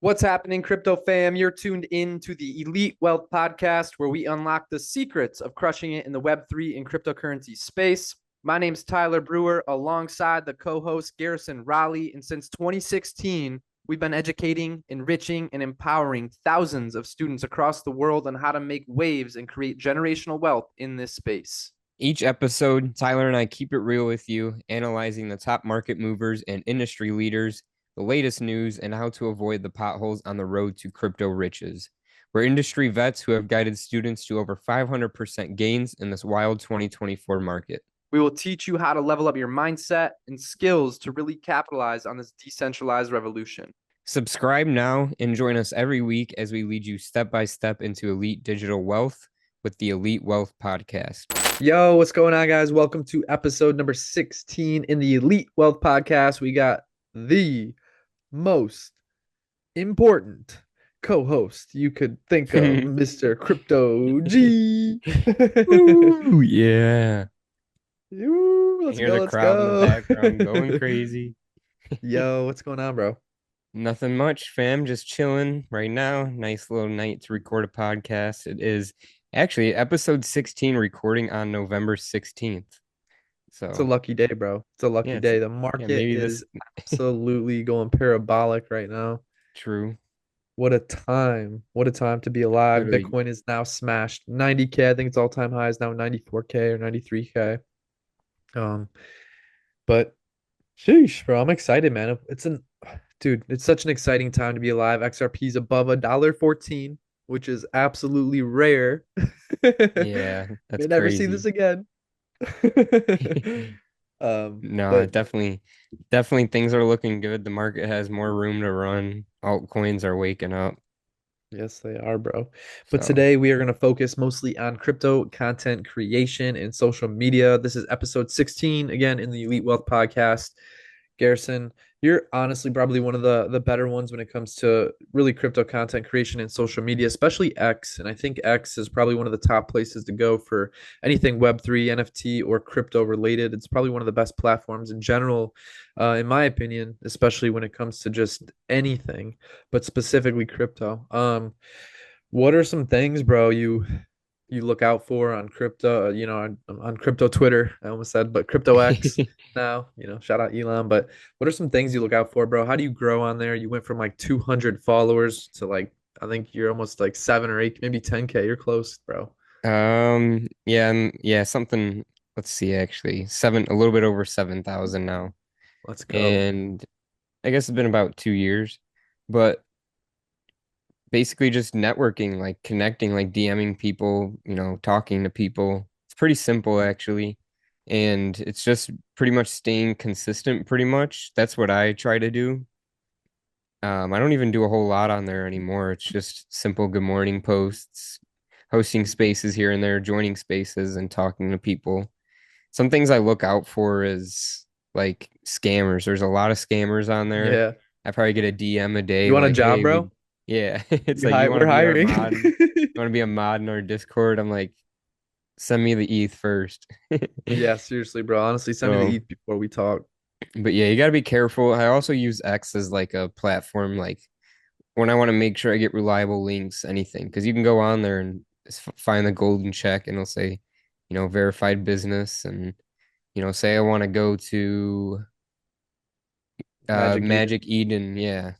What's happening, crypto fam? You're tuned in to the Elite Wealth Podcast, where we unlock the secrets of crushing it in the Web3 and cryptocurrency space. My name's Tyler Brewer, alongside the co-host Garrison Raleigh, and since 2016, we've been educating, enriching, and empowering thousands of students across the world on how to make waves and create generational wealth in this space. Each episode, Tyler and I keep it real with you, analyzing the top market movers and industry leaders, the latest news, and how to avoid the potholes on the road to crypto riches. We're industry vets who have guided students to over 500% gains in this wild 2024 market. We will teach you how to level up your mindset and skills to really capitalize on this decentralized revolution. Subscribe now and join us every week as we lead you step by step into elite digital wealth with the Elite Wealth Podcast. Yo, what's going on, guys? Welcome to episode number 16 in the Elite Wealth Podcast. We got the most important co-host you could think of, Mr. Crypto G. Ooh, yeah. Ooh, let's Hear go, the let's crowd in go. the background going crazy. Yo, what's going on, bro? Nothing much, fam. Just chilling right now. Nice little night to record a podcast. It is actually episode 16, recording on November 16th. It's a So lucky day, bro. It's a lucky yeah, day. The yeah, market maybe is this absolutely going parabolic right now. true. What a time. What a time to be alive. Literally, Bitcoin is now smashed 90K. I think its all-time high is now 94K or 93K. Um, but sheesh, bro, I'm excited, man. It's such an exciting time to be alive. XRP is above $1.14, which is absolutely rare. yeah, May that's never see this crazy. again. No, But definitely things are looking good. The market has more room to run. Altcoins are waking up. yes, they are, bro. But So today we are going to focus mostly on crypto content creation and social media. This is episode 16, again, in the Elite Wealth Podcast. Garrison, you're honestly probably one of the better ones when it comes to really crypto content creation and social media, especially X. And I think X is probably one of the top places to go for anything Web3, NFT, or crypto related. It's probably one of the best platforms in general, in my opinion, especially when it comes to just anything, but specifically crypto. What are some things, bro, you look out for on crypto, on crypto Twitter, I almost said, but crypto X now, shout out Elon. But what are some things you look out for, bro? How do you grow on there? You went from like 200 followers to like, I think you're almost like 7 or 8, maybe 10K. You're close, bro. yeah, yeah, something. Let's see, actually, a little bit over 7,000 now. Let's go. And I guess it's been about 2 years, but basically just networking, like connecting, like DMing people, talking to people. It's pretty simple actually. And it's just pretty much staying consistent, pretty much. That's what I try to do. I don't even do a whole lot on there anymore. It's just simple good morning posts, hosting spaces here and there, joining spaces and talking to people. Some things I look out for is like scammers. There's a lot of scammers on there. Yeah. I probably get a DM a day You want a like, job, hey, bro? yeah, it's like, you want We're to be our hiring. mod? You want to be a mod in our Discord? I'm like, send me the ETH first. Yeah, seriously, bro. Honestly, send me the So, ETH before we talk. but yeah, you got to be careful. I also use X as like a platform, like when I want to make sure I get reliable links, anything, because you can go on there and find the golden check and it'll say, verified business. And, say I want to go to Magic Eden. Magic Eden. Yeah.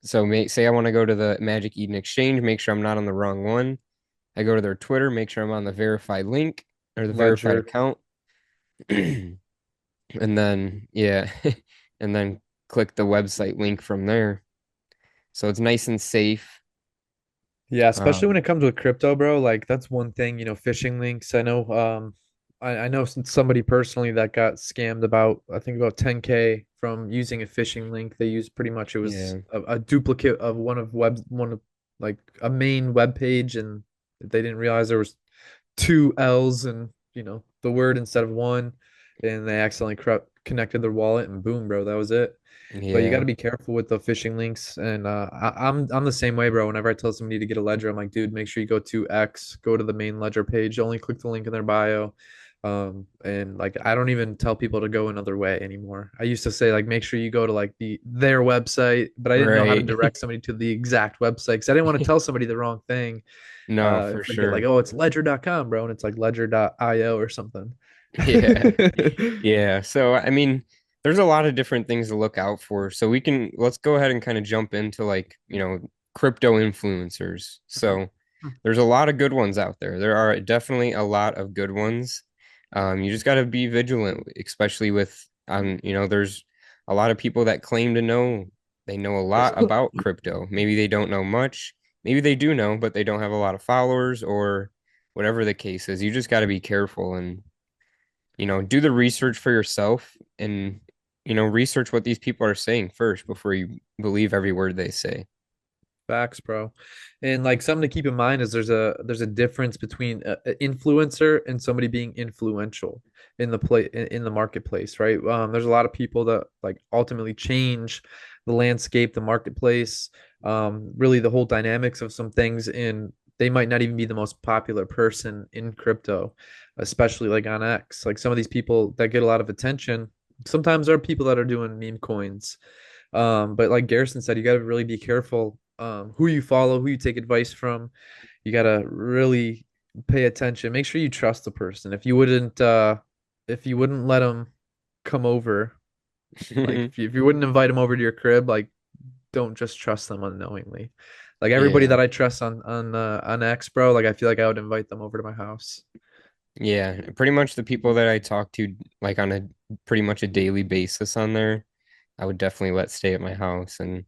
So say I want to go to the Magic Eden exchange, make sure I'm not on the wrong one. I go to their Twitter, make sure I'm on the verified link or the verified Ledger. account. And then, yeah, and then click the website link from there. So it's nice and safe. Yeah, especially when Um, it comes with crypto, bro. Like that's one thing, phishing links. I know I know somebody personally that got scammed about, I think, about 10K from using a phishing link. They used pretty much, it was yeah, a duplicate of one of like a main web page, and they didn't realize there was two L's and the word instead of one, and they accidentally connected their wallet, and boom, bro, that was it. But you got to yeah, be careful with the phishing links, and I'm the same way, bro. Whenever I tell somebody to get a ledger, I'm like, dude, make sure you go to X, go to the main ledger page, only click the link in their bio. And like I don't even tell people to go another way anymore. I used to say like make sure you go to like their website, but I didn't know how to Right. direct somebody to the exact website because I didn't want to tell somebody the wrong thing. No, for If they get like, sure. oh, it's ledger.com, bro, and it's like ledger.io or something. Yeah. Yeah. So, I mean, there's a lot of different things to look out for. So let's go ahead and kind of jump into like, crypto influencers. So there's a lot of good ones out there. There are definitely a lot of good ones. You just got to be vigilant, especially with, there's a lot of people that claim to know, they know a lot about crypto. Maybe they don't know much. Maybe they do know, but they don't have a lot of followers or whatever the case is. You just got to be careful and do the research for yourself and, research what these people are saying first before you believe every word they say. Facts, bro. And like something to keep in mind is there's a difference between an influencer and somebody being influential in the play in the marketplace, right? There's a lot of people that like ultimately change the landscape, the marketplace, really the whole dynamics of some things, and they might not even be the most popular person in crypto, especially like on X. Like some of these people that get a lot of attention, sometimes are people that are doing meme coins. But like Garrison said, you got to really be careful who you follow, who you take advice from. You got to really pay attention. Make sure you trust the person. If you wouldn't let them come over, like if you wouldn't invite them over to your crib, like don't just trust them unknowingly. Like everybody Yeah. that I trust on X, bro, like I feel like I would invite them over to my house. Yeah. Pretty much the people that I talk to, like on a pretty much a daily basis on there, I would definitely let stay at my house and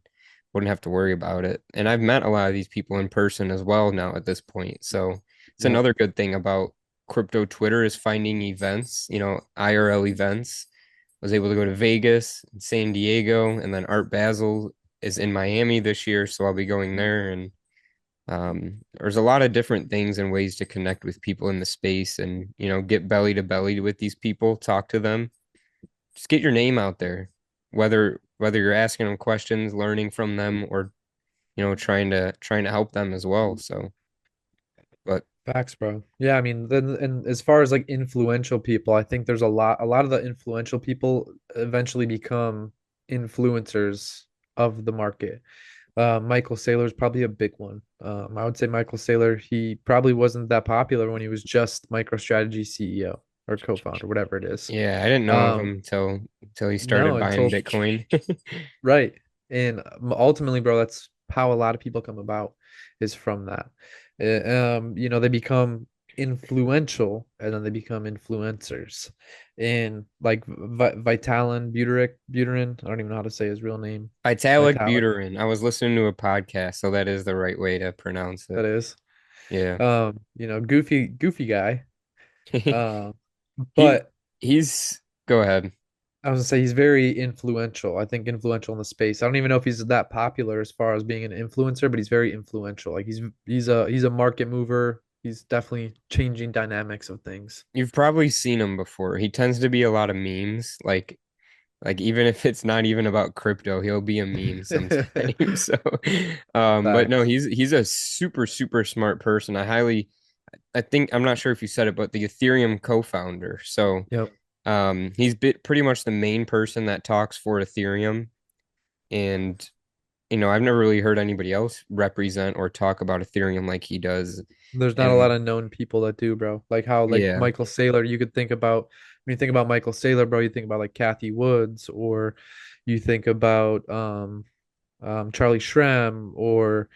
wouldn't have to worry about it. And I've met a lot of these people in person as well now at this point. So it's Yep. another good thing about crypto Twitter is finding events, IRL events. I was able to go to Vegas, San Diego, and then Art Basel is in Miami this year, so I'll be going there. And there's a lot of different things and ways to connect with people in the space and, get belly to belly with these people, talk to them, just get your name out there, whether you're asking them questions, learning from them, or trying to help them as well. So, but Facts, bro. Yeah, I mean, then and as far as like influential people, I think there's a lot of the influential people eventually become influencers of the market. Michael Saylor is probably a big one. I would say Michael Saylor, he probably wasn't that popular when he was just MicroStrategy CEO or co-founder, whatever it is. yeah, I didn't know of Um, him till he no, started buying until Bitcoin. right. And ultimately, bro, that's how a lot of people come about is from that. They become influential and then they become influencers. And like Buterin, I don't even know how to say his real name. Vitalik Vitalik, Buterin. I was listening to a podcast, so that is the right way to pronounce it. that is. Yeah. Goofy guy. Um, He but he's go ahead. I was gonna say he's very influential. I think influential in the space. I don't even know if he's that popular as far as being an influencer, but he's very influential. Like he's a market mover. He's definitely changing dynamics of things. You've probably seen him before. He tends to be a lot of memes, like even if it's not even about crypto, he'll be a meme sometimes. So, but no, Facts. he's a super super smart person. I think I'm not sure if you said it, but the Ethereum co-founder. So, Yep. he's pretty much the main person that talks for Ethereum, and I've never really heard anybody else represent or talk about Ethereum like he does. There's not a lot And of known people that do, bro. Like how like yeah, Michael Saylor, you could think about when you think about Michael Saylor, bro, you think about like Kathy Woods, or you think about Charlie Shrem, or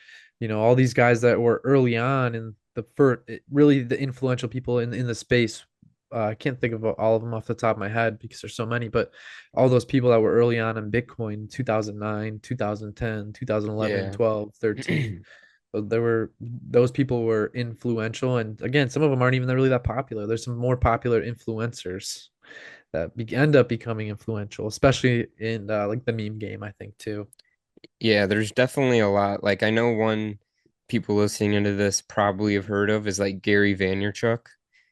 all these guys that were early on in the first, really the influential people in the space. I can't think of all of them off the top of my head because there's so many, but all those people that were early on in Bitcoin, 2009, 2010, 2011, yeah. 12, 13. There were those people were influential, and again, some of them aren't even really that popular. There's some more popular influencers that end up becoming influential, especially in like the meme game, I think too. Yeah, there's definitely a lot. Like I know one people listening into this probably have heard of is like Gary Vaynerchuk.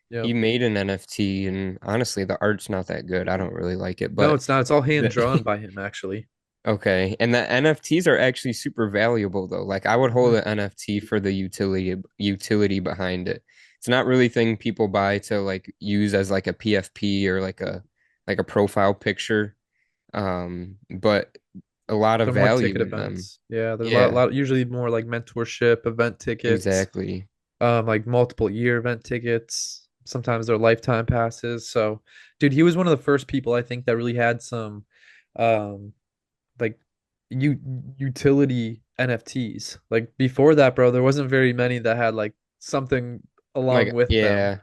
He Yep. made an NFT and honestly the art's not that good. I don't really like it, No, but it's not. It's all hand drawn the, by him, actually. okay. And the NFTs are actually super valuable though. Like I would hold Mhm. an NFT for the utility behind it. it's not really thing people buy to like use as like a PFP or like a profile picture. But a lot of They're more value ticket in them. events. Yeah, there's a Yeah, usually more like mentorship event tickets, exactly. like multiple year event tickets. Sometimes they're lifetime passes. So, dude, he was one of the first people I think that really had some, um, like u utility NFTs. Like before that, bro, there wasn't very many that had like something along Like with them. yeah.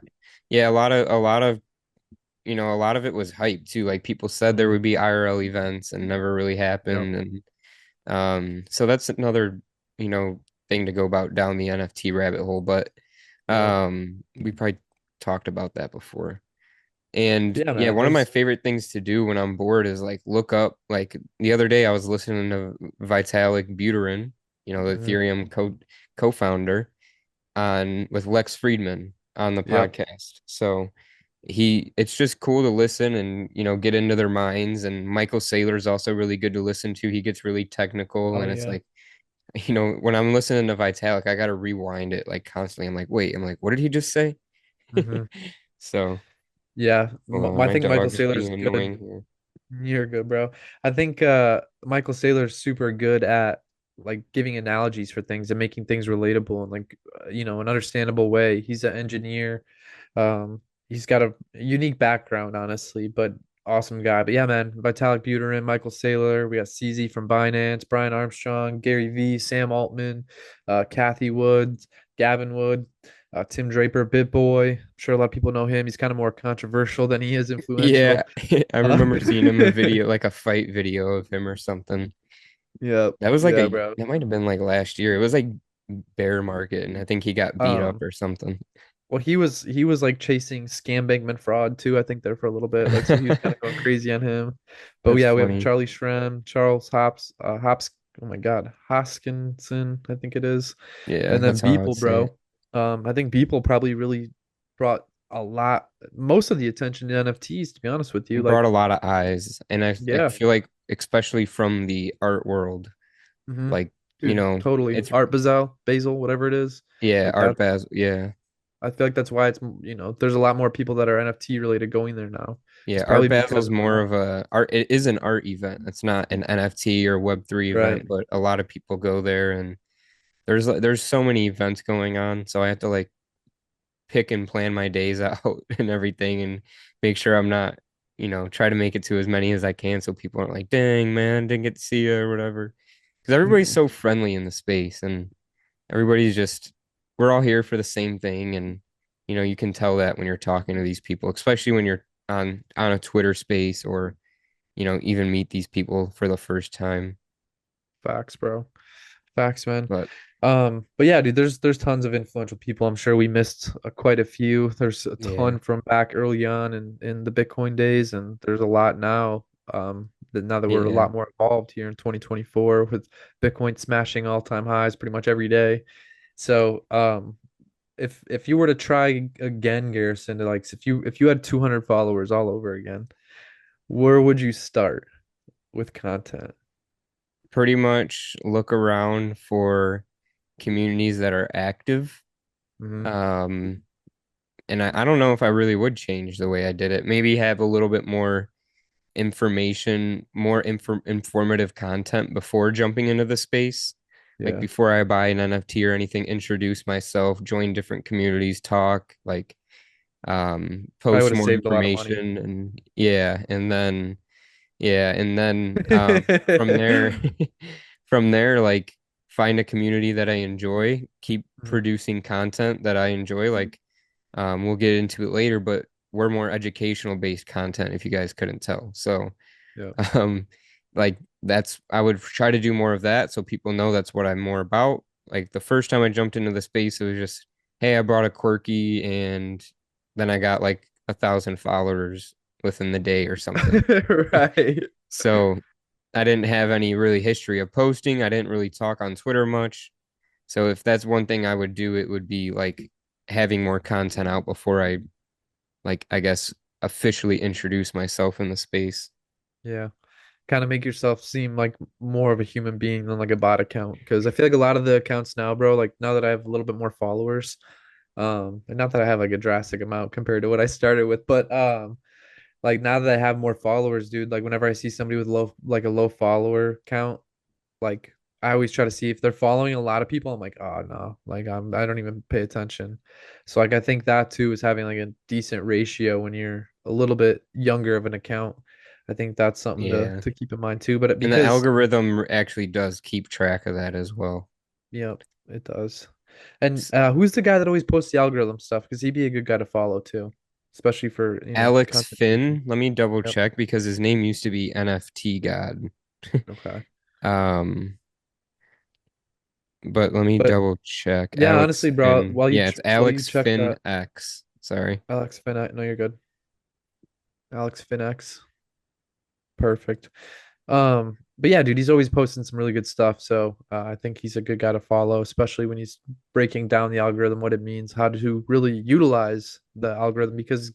Yeah, a lot of a lot of it was hype too. Like people said there Hmm. would be IRL events and never really Yep. happened. And so that's another, you know, thing to go about down the NFT rabbit hole. But Yep. we probably talked about that before. And Yeah, yeah, man. one of my There's. favorite things to do when I'm bored is like look up like the other day I was listening to Vitalik Buterin, you know, the Mhm. Ethereum co-founder on with Lex Friedman on the Yep. podcast. So it's just cool to listen and get into their minds. And Michael Saylor is also really good to listen to. He gets really technical Oh and it's yeah. like when I'm listening to Vitalik I gotta rewind it like constantly. I'm like, wait, I'm like, what did he just say? Hmm. So Yeah. hold on, I my think Michael dog is Saylor's being good. annoying here. You're good, bro. I think Michael Saylor's super good at like giving analogies for things and making things relatable and like an understandable way. He's an engineer. Um, he's got a unique background, honestly, but awesome guy. But yeah, man, Vitalik Buterin, Michael Saylor, we got CZ from Binance, Brian Armstrong, Gary V, Sam Altman, Kathy Woods, Gavin Wood, Tim Draper, BitBoy. I'm sure a lot of people know him. He's kind of more controversial than he is Yeah, influential. I Uh, remember seeing him a video, like a fight video of him or something. yeah, That was like yeah, bro. that might have been like last year. It was like bear market, and I think he got beat up Um, or something. well, he was like chasing scam bankman fraud too, I think there for a little bit. Like so he was kind of going crazy on him. But That's yeah, we have funny. Charlie Shrem, Charles oh my God, Hoskinson, I think it is. Yeah, And then that's how I would Beeple, say it. bro. I think Beeple probably really brought most of the attention to NFTs, to be honest with you. Brought Like, a lot of eyes, and I yeah. feel like especially from the art world, Hmm. like Dude, totally. it's Art Basel, Basil, whatever it is. yeah, Like Art that. Baz, yeah, I feel like that's why there's a lot more people that are NFT related going there now. yeah. It's Art probably Basel's because of more of a art. It is an art event. It's not an NFT or Web3 right. event, but a lot of people go there, and there's so many events going on, so I have to like pick and plan my days out and everything and make sure I'm not, try to make it to as many as I can so people aren't like, dang, man, didn't get to see you or whatever. Because everybody's Mhm. so friendly in the space and everybody's just, we're all here for the same thing. And, you can tell that when you're talking to these people, especially when you're on a Twitter space or, even meet these people for the first time. Facts, bro. Facts, man. But But yeah, dude, there's tons of influential people. I'm sure we missed quite a few. There's a yeah, ton from back early on in the Bitcoin days, and there's a lot now. That now that we're a yeah, lot more involved here in 2024 with Bitcoin smashing all-time highs pretty much every day. So, if you were to try again, Garrison, to like if you had 200 followers all over again, where would you start with content? pretty much look around for communities that are active. Hmm. Um, and I don't know if I really would change the way I did it. Maybe have a little bit more information, more informative content before jumping into the space. Like Yeah, before I buy an NFT or anything, introduce myself, join different communities, talk, like probably post would have more saved a lot of money. information and from there from there like find a community that I enjoy, keep Mhm. producing content that I enjoy. Like we'll get into it later, but we're more educational based content if you guys couldn't tell. So, Yeah. um, like I would try to do more of that so people know that's what I'm more about. Like the first time I jumped into the space, it was just, hey, I brought a quirky and then I got like 1,000 followers within the day or something. Right. So I didn't have any really history of posting. I didn't really talk on Twitter much. So if that's one thing I would do, it would be like having more content out before I like I guess officially introduce myself in the space. Yeah. Kind of make yourself seem like more of a human being than like a bot account. Because I feel like a lot of the accounts now, bro, like now that I have a little bit more followers, And not that I have like a drastic amount compared to what I started with, but like now that I have more followers, dude, like whenever I see somebody with a low follower count, like I always try to see if they're following a lot of people. I'm like, oh no, like I don't even pay attention. So like I think that too is having like a decent ratio when you're a little bit younger of an account. I think that's something Yeah. to keep in mind too. But And the because algorithm actually does keep track of that as well. yeah, it does. And S- who's the guy that always posts the algorithm stuff? Because he'd be a good guy to follow too, especially for Alex content creation. Finn, let me double Yep. check because his name used to be NFT God. Okay. Um, but let me But double check. yeah, Alex honestly, bro, Finn. Yeah, it's while you Alex check Finn that, X. Sorry. Alex Fin, no, you're good. Alex Finex. Perfect. But yeah, dude, he's always posting some really good stuff. So I think he's a good guy to follow, especially when he's breaking down the algorithm, what it means, how to really utilize the algorithm. Because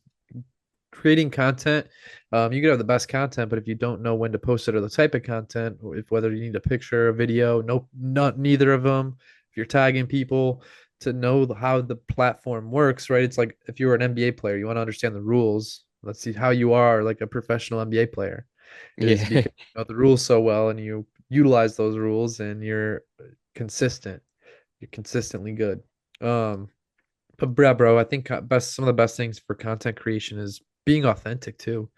creating content, you could have the best content, but if you don't know when to post it or the type of content, or if whether you need a picture, a video, no, not neither of them. If you're tagging people to know how the platform works, right? It's like if you're an NBA player, you want to understand the rules. Let's see how you are like a professional NBA player. It is Yeah. because you know the rules so well and you utilize those rules and you're consistent. You're consistently good. Um, but bro, I think best some of the best things for content creation is being authentic too.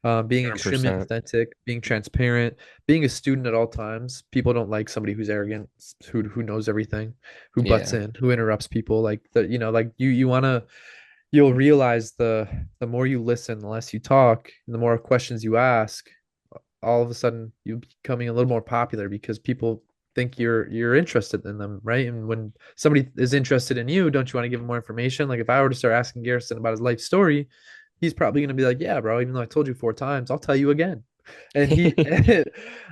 Being extremely 100%. authentic, being transparent, being a student at all times. People don't like somebody who's arrogant, who knows everything, who butts Yeah. in, who interrupts people. Like the like you wanna you'll realize the more you listen, the less you talk, and the more questions you ask, all of a sudden you're becoming a little more popular because people think you're interested in them, right? And when somebody is interested in you, don't you want to give them more information? Like if I were to start asking Garrison about his life story, he's probably going to be like, yeah, bro, even though I told you 4 times, I'll tell you again. And he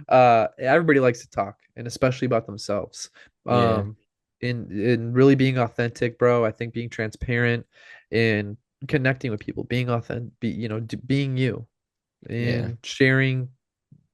everybody likes to talk, and especially about themselves. Yeah. um in really being authentic, bro, I think being transparent and connecting with people, being authentic, being you Yeah. and sharing,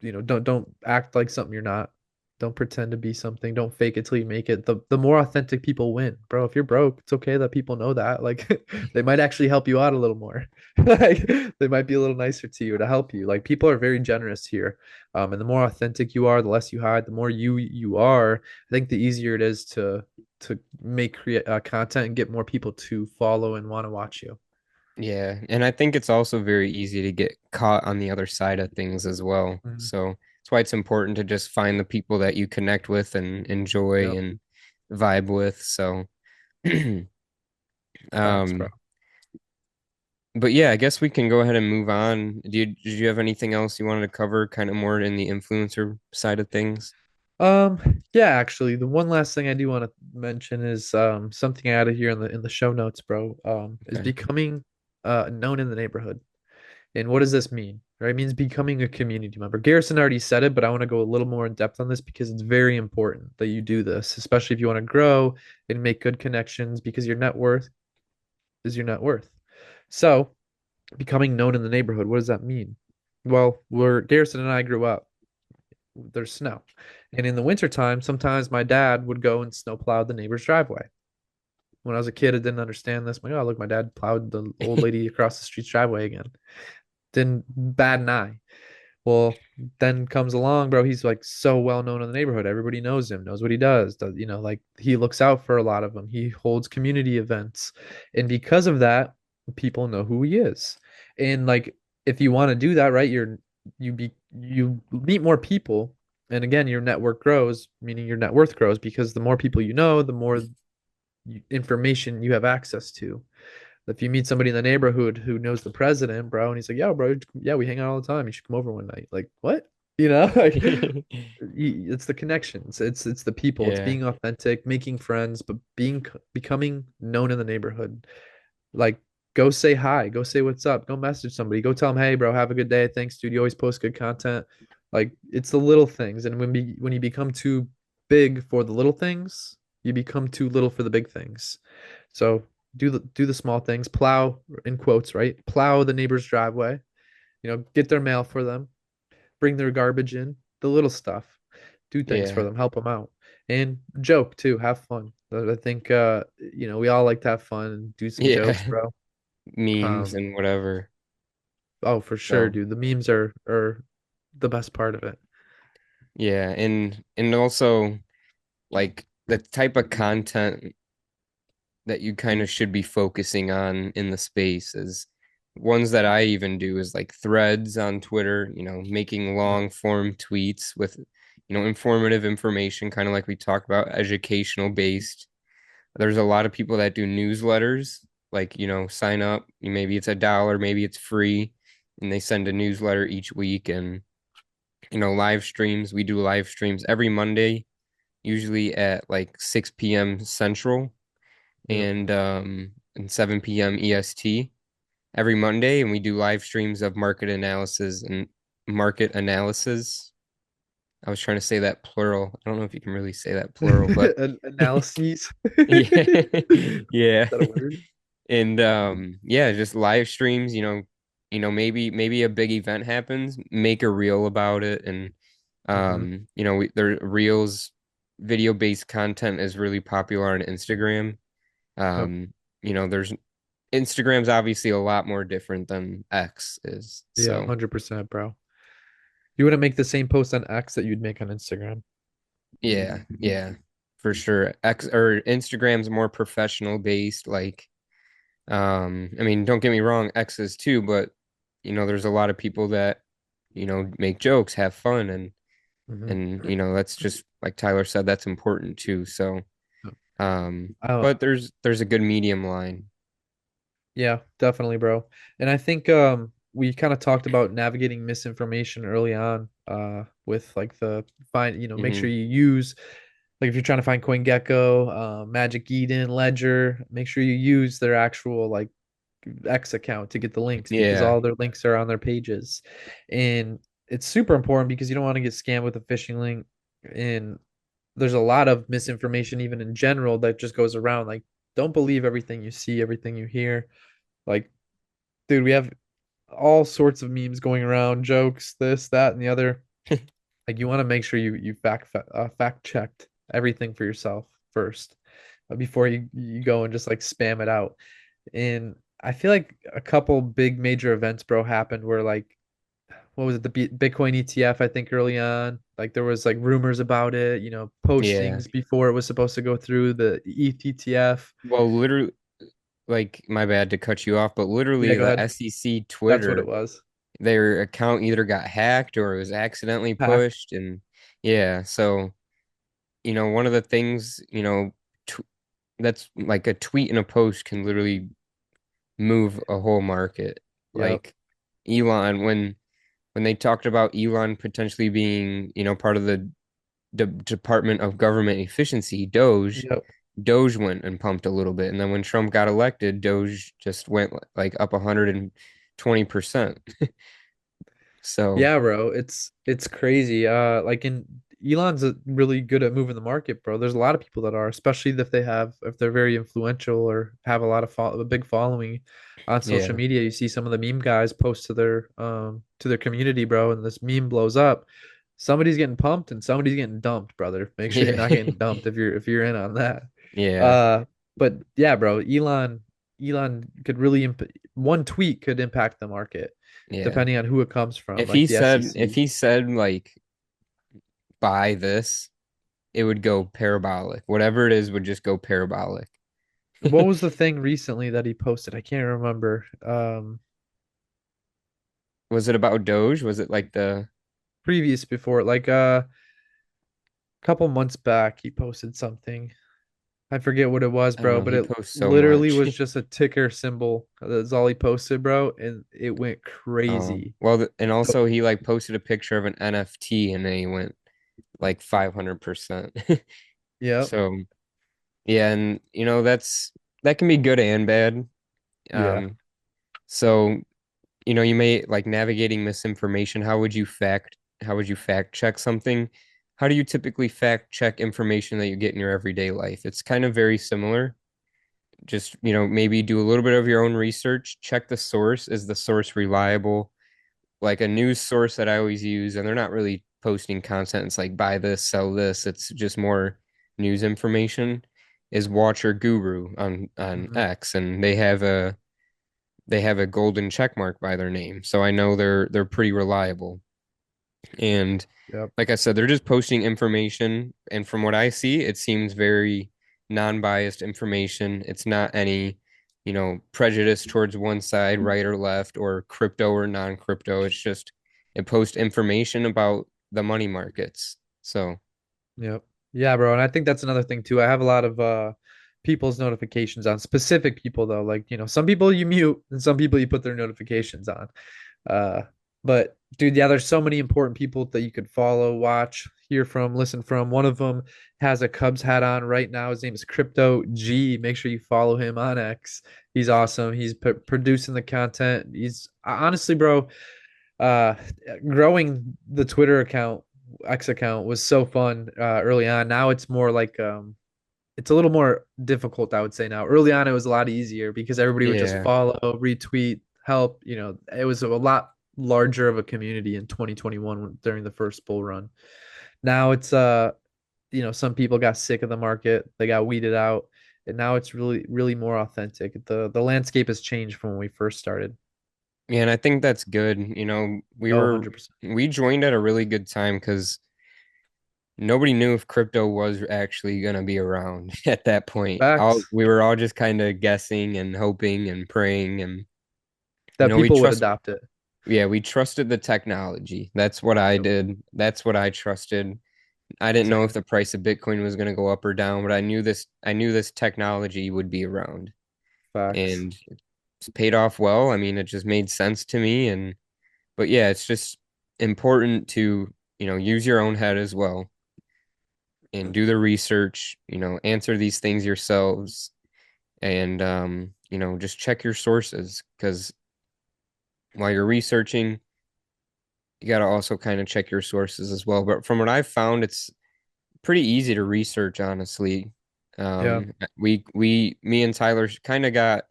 don't act like something you're not. Don't pretend to be something. Don't fake it till you make it. The more authentic people win, bro. If you're broke, it's okay that people know that. Like they might actually help you out a little more. Like they might be a little nicer to you to help you. Like people are very generous here. And the more authentic you are, the less you hide, the more you are, I think the easier it is to make create content and get more people to follow and want to watch you. Yeah. And I think it's also very easy to get caught on the other side of things as well. Mhm. So that's why it's important to just find the people that you connect with and enjoy Yep. and vibe with. So, Facts, bro. um, but yeah, I guess we can go ahead and move on. Did you have anything else you wanted to cover, kind of more in the influencer side of things? Yeah, actually, the one last thing I do want to mention is something I added here in the show notes, bro. Is Okay. becoming known in the neighborhood. And what does this mean? Right? It means becoming a community member. Garrison already said it, but I want to go a little more in depth on this because it's very important that you do this, especially if you want to grow and make good connections because your net worth is your net worth. So, becoming known in the neighborhood, what does that mean? Well, where Garrison and I grew up, there's snow. And in the wintertime, sometimes my dad would go and snowplow the neighbor's driveway. When I was a kid, I didn't understand this. I'm like, oh, look, my dad plowed the old lady across the street's driveway again. Didn't bat an eye. Well, then comes along, bro. He's like so well known in the neighborhood. Everybody knows him, knows what he does, like he looks out for a lot of them. He holds community events. And because of that, people know who he is. And like if you want to do that, right, you meet more people. And again, your network grows, meaning your net worth grows because the more people you know, the more information you have access to. If you meet somebody in the neighborhood who knows the president, bro, and he's like, "Yo, bro, yeah, we hang out all the time. You should come over one night." Like, what? Like it's the connections. It's the people. It's Yeah. being authentic, making friends, but becoming known in the neighborhood. Like, go say hi, go say what's up, go message somebody, go tell them, "Hey, bro, have a good day. Thanks, dude. You always post good content." Like, it's the little things, and when you become too big for the little things, you become too little for the big things. So do the small things. Plow in quotes, right? Plow the neighbor's driveway. Get their mail for them, bring their garbage in, the little stuff. Do things for Yeah. them, help them out, and joke too. Have fun. But I think we all like to have fun and do some jokes, Yeah, bro. memes Um, and whatever. oh, for sure, So dude. The memes are the best part of it. yeah, and also like the type of content that you kind of should be focusing on in the space is ones that I even do is like threads on Twitter, making Yep. long form tweets with, informative information, kind of like we talked about, educational based. There's a lot of people that do newsletters, like, sign up, maybe it's $1, maybe it's free, and they send a newsletter each week and, live streams. We do live streams every Monday, usually at like 6 p.m. Central Yep. and 7 p.m. EST every Monday, and we do live streams of market analysis. I was trying to say that plural. I don't know if you can really say that plural, but Analyses. yeah, Is yeah. that a word? And yeah, just live streams, maybe a big event happens, make a reel about it and Hmm. there reels video based content is really popular on Instagram. Yep. Um, there's Instagram's obviously a lot more different than X is. Yeah, So 100%, bro. You wouldn't make the same post on X that you'd make on Instagram. yeah, yeah, for sure. X or Instagram's more professional based, like I mean, don't get me wrong, X is too, but there's a lot of people that, make jokes, have fun Hmm. and that's just like Tyler said, that's important too. So Oh, but there's a good medium line. yeah, definitely, bro. And I think we kind of talked about navigating misinformation early on with like the find, make sure Hmm. you use like if you're trying to find CoinGecko, Magic Eden, Ledger, make sure you use their actual like X account to get the links because Yeah. all their links are on their pages. And it's super important because you don't want to get scammed with a phishing link. And there's a lot of misinformation even in general that just goes around. Like, don't believe everything you see, everything you hear. Like, dude, we have all sorts of memes going around, jokes, this, that, and the other. Like, you want to make sure you fact checked everything for yourself first before you go and just like spam it out. And I feel like a couple big major events, bro, happened where like what was it, the Bitcoin ETF, I think early on, like there was like rumors about it, Yeah. postings before it was supposed to go through the ETH ETF. Well, literally, like, my bad to cut you off, but Yeah, literally go the ahead. SEC That's what it Twitter, was. their account either got hacked or it was accidentally Hacked. pushed. And yeah, so, one of the things, tw that's like a tweet and a post can literally move a whole market. Yep. Like Elon, when they talked about Elon potentially being, part of the Department of Government Efficiency, Yep. Doge went and pumped a little bit. And then when Trump got elected, Doge just went like up 120%. So, Yeah, bro. It's crazy. Like in Elon's really good at moving the market, bro. There's a lot of people that are, especially if they're very influential or have a lot of a big following on social yeah. media. You see some of the meme guys post to their community, bro, and this meme blows up. Somebody's getting pumped and somebody's getting dumped, brother. Make sure you're Yeah. not getting dumped if you're in on that. Yeah. Uh, but yeah, bro, Elon could really one tweet could impact the market Yeah. depending on who it comes from, If like he the said if SEC. he said like buy this, it would go parabolic. Whatever it is would just go parabolic. What was the thing recently that he posted? I can't remember. Was it about Doge? Was it like the Previous before, like a couple months back, he posted something. I forget what it was, I don't bro, know, but he it posts so literally much. was just a ticker symbol. That's all he posted, bro, and it went Oh, crazy. well, and So, also he like posted a picture of an NFT and then he went like 500%. yep, So, yeah, and that can be good and bad. yeah. Um, so, you may like navigating misinformation. How would you fact check something? How do you typically fact check information that you get in your everyday life? It's kind of very similar. Just, maybe do a little bit of your own research, check the source. Is the source reliable? Like a news source that I always use, and they're not really posting content. It's like buy this, sell this. It's just more news information. is Watcher Guru on Hmm. X, and they have a golden check mark by their name, so I know they're pretty reliable. And Yep. like I said, they're just posting information, and from what I see, it seems very non-biased information. It's not any, prejudice towards one side, right or left, or crypto or non-crypto. It's just it posts information about the money markets. So, Yep. Yeah, bro. And I think that's another thing too. I have a lot of people's notifications on, specific people though. Like, some people you mute and some people you put their notifications on. Uh but dude, yeah, there's so many important people that you could follow, watch, hear from, listen from. One of them has a Cubs hat on right now. His name is Crypto G. Make sure you follow him on X. He's awesome. He's producing the content. He's honestly, bro, uh growing the Twitter account, X account, was so fun early on. Now it's more like it's a little more difficult, I would say. Now early on it was a lot easier because everybody would just yeah. follow, retweet, help. It was a lot larger of a community in 2021 during the first bull run. Now it's some people got sick of the market, they got weeded out, and now it's really really more authentic. The landscape has changed from when we first started. Yeah, and I think that's good. Oh, 100%. We joined at a really good time because nobody knew if crypto was actually going to be around at that point. All Facts. we were all just kind of guessing and hoping and praying, and That we people would trust adopt it. yeah, we trusted the technology. That's what I Yep. did. That's what I trusted. I didn't know if Same. the price of Bitcoin was going to go up or down, but I knew this technology would be around, Facts. and it's paid off well. I mean, it just made sense to me. And but yeah, it's just important to, use your own head as well and do the research, answer these things yourselves, and just check your sources, because while you're researching, you got to also kind of check your sources as well. But from what I've found, it's pretty easy to research, honestly. Yeah. Me and Tyler kind of got,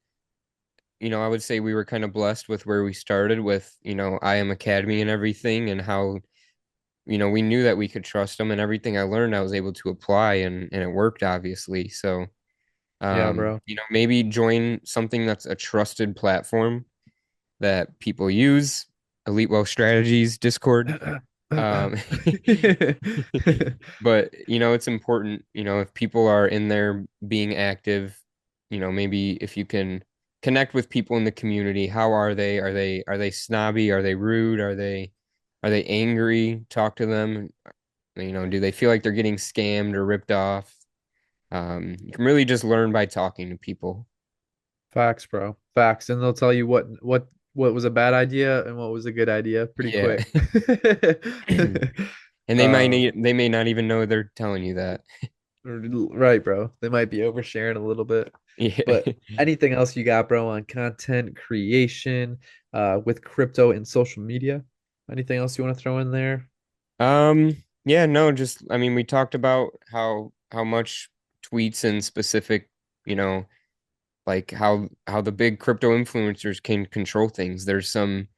I would say we were kind of blessed with where we started with, I Am Academy and everything, and how, we knew that we could trust them, and everything I learned, I was able to apply, and it worked, obviously. So, Yeah, bro. maybe join something that's a trusted platform that people use, Elite Wealth Strategies, Discord. Um, but it's important, if people are in there being active, maybe if you can connect with people in the community. How are they? Are they snobby? Are they rude? Are they angry? Talk to them. Do they feel like they're getting scammed or ripped off? You can really just learn by talking to people. Facts, bro. Facts. And they'll tell you what was a bad idea and what was a good idea pretty Yeah. quick. And um, they may not even know they're telling you that. right, bro. They might be oversharing a little bit. Yeah. But anything else you got, bro, on content creation, with crypto and social media? Anything else you want to throw in there? Yeah, no, just I mean, we talked about how much tweets and specific, you know, like how the big crypto influencers can control things. There's some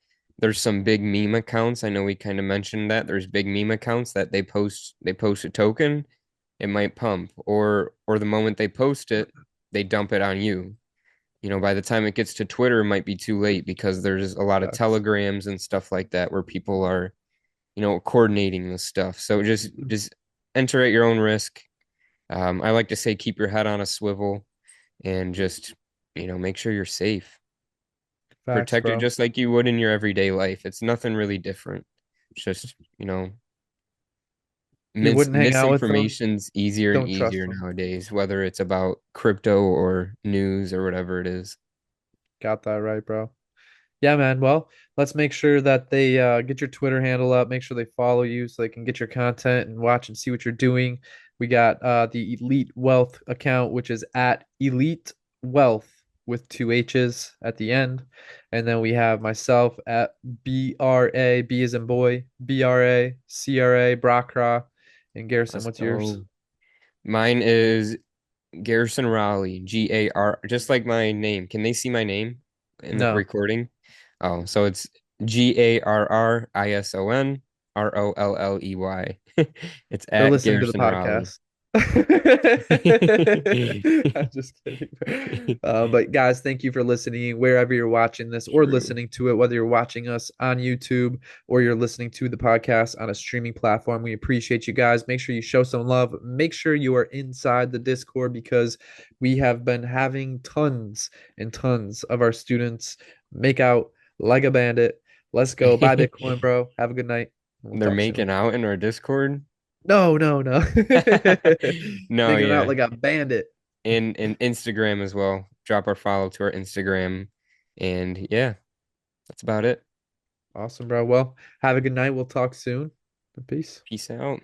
big meme accounts. I know we kind of mentioned that. There's big meme accounts that they post a token, it might pump, or the moment they post it, they dump it on you. By the time it gets to Twitter, it might be too late because there's a lot of Facts. telegrams and stuff like that where people are, coordinating this stuff. So just enter at your own risk. I like to say keep your head on a swivel and just, make sure you're safe. Facts, Protect it bro. just like you would in your everyday life. It's nothing really different. It's just, You wouldn't hang out with them, misinformation's easier and don't trust easier them. nowadays, whether it's about crypto or news or whatever it is. Got that right, bro. Yeah, man. Well, let's make sure that they get your Twitter handle up. Make sure they follow you so they can get your content and watch and see what you're doing. We got the Elite Wealth account, which is at Elite Wealth with two H's at the end. And then we have myself at BRA, B as in boy, BRA, Brockra. And Garrison, Let's what's yours? go. Mine is Garrison Raleigh, GAR, just like my name. Can they see my name in the No, recording? Oh, so it's GARRISON ROLLEY. It's they're at listening to the Garrison Raleigh. podcast. I'm just kidding. But guys, thank you for listening wherever you're watching this or True. listening to it, whether you're watching us on YouTube or you're listening to the podcast on a streaming platform. We appreciate you guys. Make sure you show some love. Make sure you are inside the Discord because we have been having tons and tons of our students make out like a bandit. Let's go. Bye, Bitcoin, bro. Have a good night. We'll They're talk soon. making out in our Discord. No, no, no. No, Making out yeah. like a bandit. And Instagram as well. Drop our follow to our Instagram. And yeah, that's about it. Awesome, bro. Well, have a good night. We'll talk soon. Peace. Peace out.